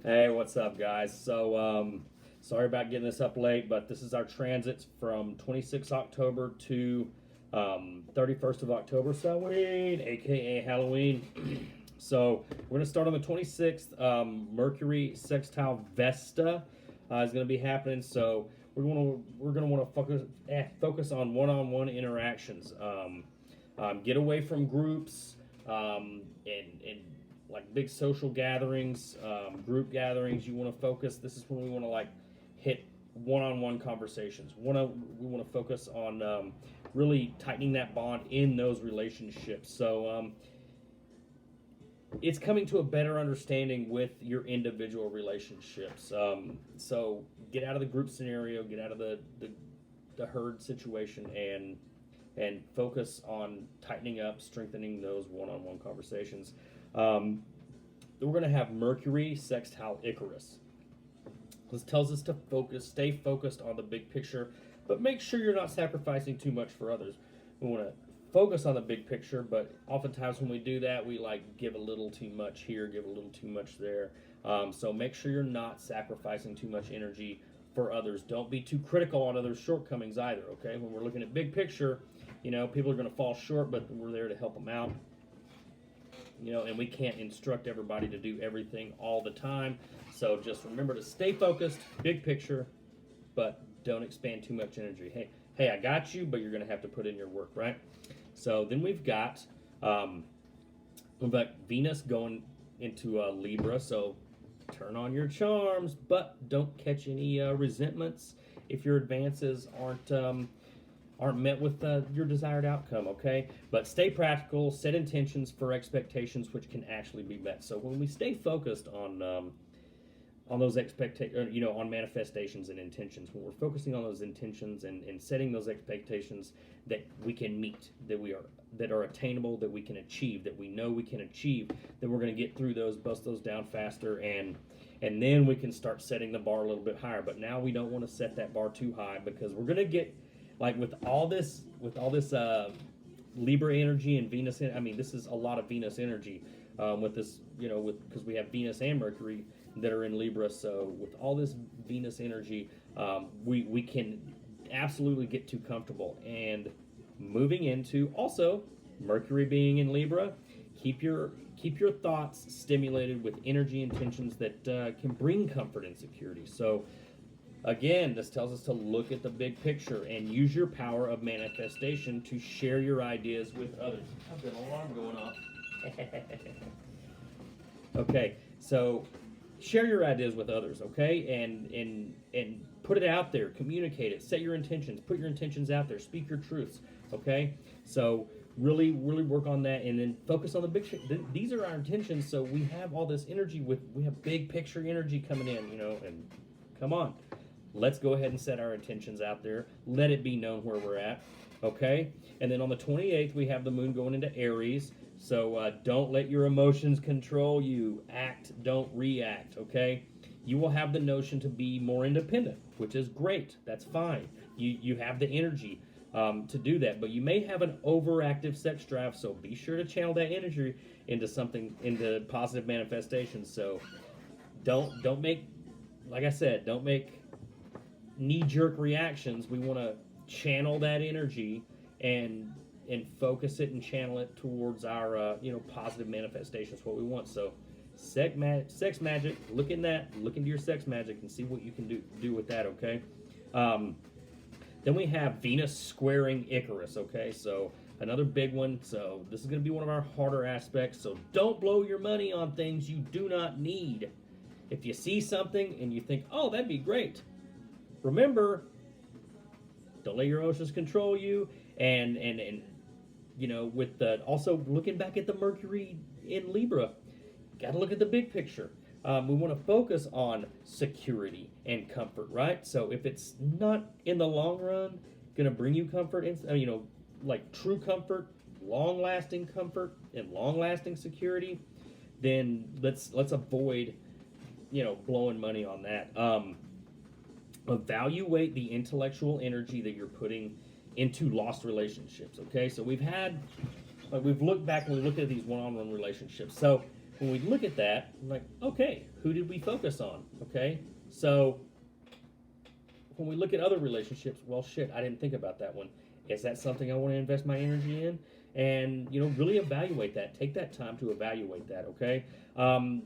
Hey, what's up, guys? So, sorry about getting this up late, but this is our transits from 26th October to 31st of October, Halloween, aka Halloween. So, we're gonna start on the 26th. Mercury sextile Vesta is gonna be happening. So, we're gonna want to focus on one-on-one interactions. Get away from groups and like big social gatherings, group gatherings. You want to focus. This is when we want to like hit one-on-one conversations. We want to focus on really tightening that bond in those relationships. So it's coming to a better understanding with your individual relationships. So get out of the group scenario, get out of the herd situation, and focus on tightening up, strengthening those one-on-one conversations. We're going to have Mercury sextile Icarus. This tells us to stay focused on the big picture, but make sure you're not sacrificing too much for others. We want to focus on the big picture, but oftentimes when we do that, we like give a little too much here, give a little too much there. So make sure you're not sacrificing too much energy for others. Don't be too critical on others' shortcomings either, okay? When we're looking at big picture, people are going to fall short, but we're there to help them out. And we can't instruct everybody to do everything all the time. So just remember to stay focused, big picture, but don't expand too much energy. Hey, I got you, but you're going to have to put in your work, right? So then we've got Venus going into Libra. So turn on your charms, but don't catch any resentments if your advances aren't met with your desired outcome, okay? But stay practical, set intentions for expectations which can actually be met. So when we stay focused on those expectations, on manifestations and intentions, when we're focusing on those intentions and setting those expectations that we can meet, that are attainable, that we can achieve, that we know we can achieve, then we're going to get through those, bust those down faster, and then we can start setting the bar a little bit higher. But now we don't want to set that bar too high, because we're going to get, like, with all this Libra energy and Venus. This is a lot of Venus energy with this, because we have Venus and Mercury that are in Libra. So with all this Venus energy, we can absolutely get too comfortable. And moving into also Mercury being in Libra, keep your thoughts stimulated with energy intentions that can bring comfort and security. So again, this tells us to look at the big picture and use your power of manifestation to share your ideas with others. I've got an alarm going off. Okay, so share your ideas with others, okay? And put it out there, communicate it, set your intentions, put your intentions out there, speak your truths, okay? So really work on that, and then focus on the big picture. These are our intentions, so we have all this energy we have big picture energy coming in, and come on. Let's go ahead and set our intentions out there. Let it be known where we're at, okay? And then on the 28th, we have the moon going into Aries. So don't let your emotions control you. Act, don't react, okay? You will have the notion to be more independent, which is great. That's fine. You have the energy to do that, but you may have an overactive sex drive, so be sure to channel that energy into positive manifestations. So don't make, like I said, don't make knee-jerk reactions. We want to channel that energy and focus it and channel it towards our positive manifestations, what we want. So sex magic, look into your sex magic and see what you can do with that, okay? Then we have Venus squaring Icarus, okay? So another big one. So this is going to be one of our harder aspects. So don't blow your money on things you do not need. If you see something and you think, oh, that'd be great, remember, don't let your emotions control you, and with also looking back at the Mercury in Libra, got to look at the big picture. We want to focus on security and comfort, right? So if it's not in the long run going to bring you comfort, like true comfort, long-lasting comfort, and long-lasting security, then let's avoid, blowing money on that. Evaluate the intellectual energy that you're putting into lost relationships, okay? So we've looked back and we looked at these one-on-one relationships. So when we look at that, I'm like, okay, who did we focus on? Okay, so when we look at other relationships, well, shit, I didn't think about that one. Is that something I want to invest my energy in? And, really evaluate that. Take that time to evaluate that, okay?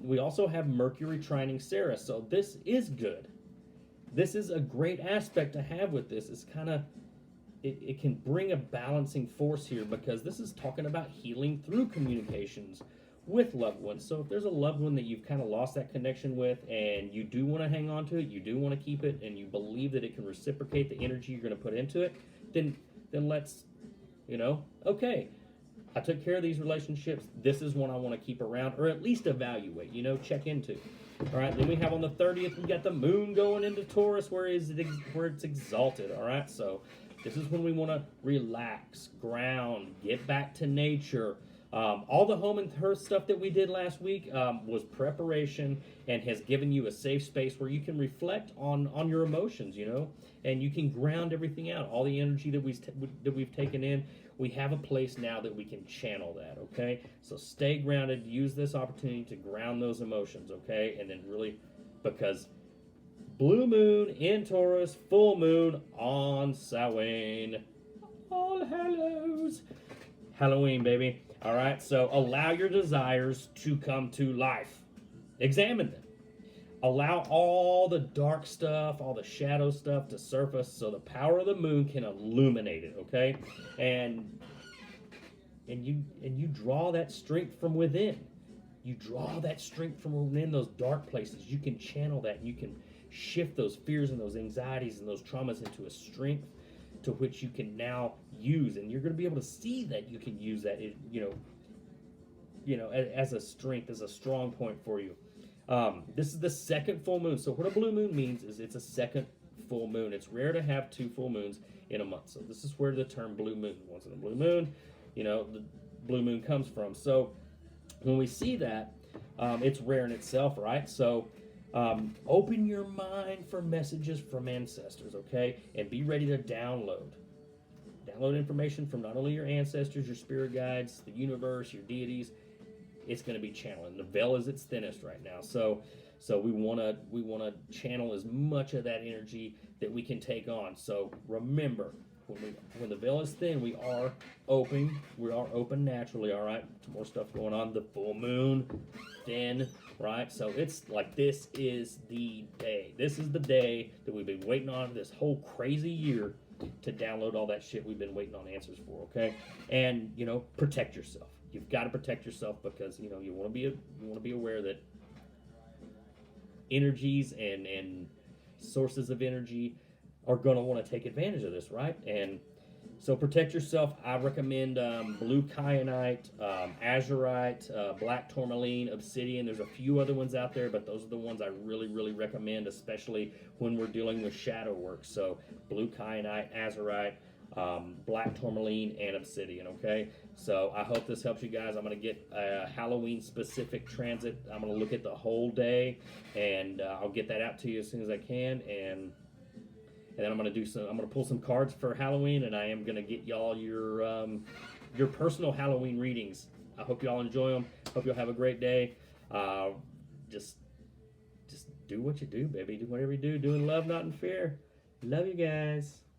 We also have Mercury trining Ceres, so this is good. This is a great aspect to have with this. It's kind of, it can bring a balancing force here, because this is talking about healing through communications with loved ones. So if there's a loved one that you've kind of lost that connection with, and you do want to hang on to it, you do want to keep it, and you believe that it can reciprocate the energy you're going to put into it, then let's, okay, I took care of these relationships. This is one I want to keep around, or at least evaluate, check into. All right, then we have on the 30th, we got the moon going into Taurus, where it's exalted. All right, so this is when we want to relax, ground, get back to nature. All the home and hearth stuff that we did last week was preparation, and has given you a safe space where you can reflect on your emotions, and you can ground everything out. All the energy that we've taken in, we have a place now that we can channel that, okay? So stay grounded. Use this opportunity to ground those emotions, okay? And then really, because blue moon in Taurus, full moon on Samhain. All Hallows. Halloween, baby. All right, so allow your desires to come to life. Examine them. Allow all the dark stuff, all the shadow stuff to surface, so the power of the moon can illuminate it, okay? And you draw that strength from within. You draw that strength from within those dark places. You can channel that. You can shift those fears and those anxieties and those traumas into a strength to which you can now use, and you're going to be able to see that you can use that, as a strength, as a strong point for you. This is the second full moon. So what a blue moon means is it's a second full moon. It's rare to have two full moons in a month. So this is where the term blue moon, once in a blue moon, the blue moon comes from. So when we see that, it's rare in itself, right? So open your mind for messages from ancestors, okay? And be ready to download. Download information from not only your ancestors, your spirit guides, the universe, your deities. It's going to be channeling. The veil is its thinnest right now, so we want to channel as much of that energy that we can take on. So remember, when the veil is thin, we are open. We are open naturally. All right, more stuff going on. The full moon, thin, right? So it's like, this is the day. This is the day that we've been waiting on this whole crazy year to download all that shit we've been waiting on answers for. Okay, and protect yourself. You've got to protect yourself, because you want to be aware that energies and sources of energy are going to want to take advantage of this, right? And so protect yourself. I recommend blue kyanite, azurite, black tourmaline, obsidian. There's a few other ones out there, but those are the ones I really, really recommend, especially when we're dealing with shadow work. So blue kyanite, azurite, black tourmaline, and obsidian, okay? So I hope this helps you guys. I'm going to get a Halloween-specific transit. I'm going to look at the whole day, and I'll get that out to you as soon as I can, and then I'm going to pull some cards for Halloween, and I am going to get y'all your personal Halloween readings. I hope y'all enjoy them. Hope y'all have a great day. Just do what you do, baby. Do whatever you do. Do in love, not in fear. Love you guys.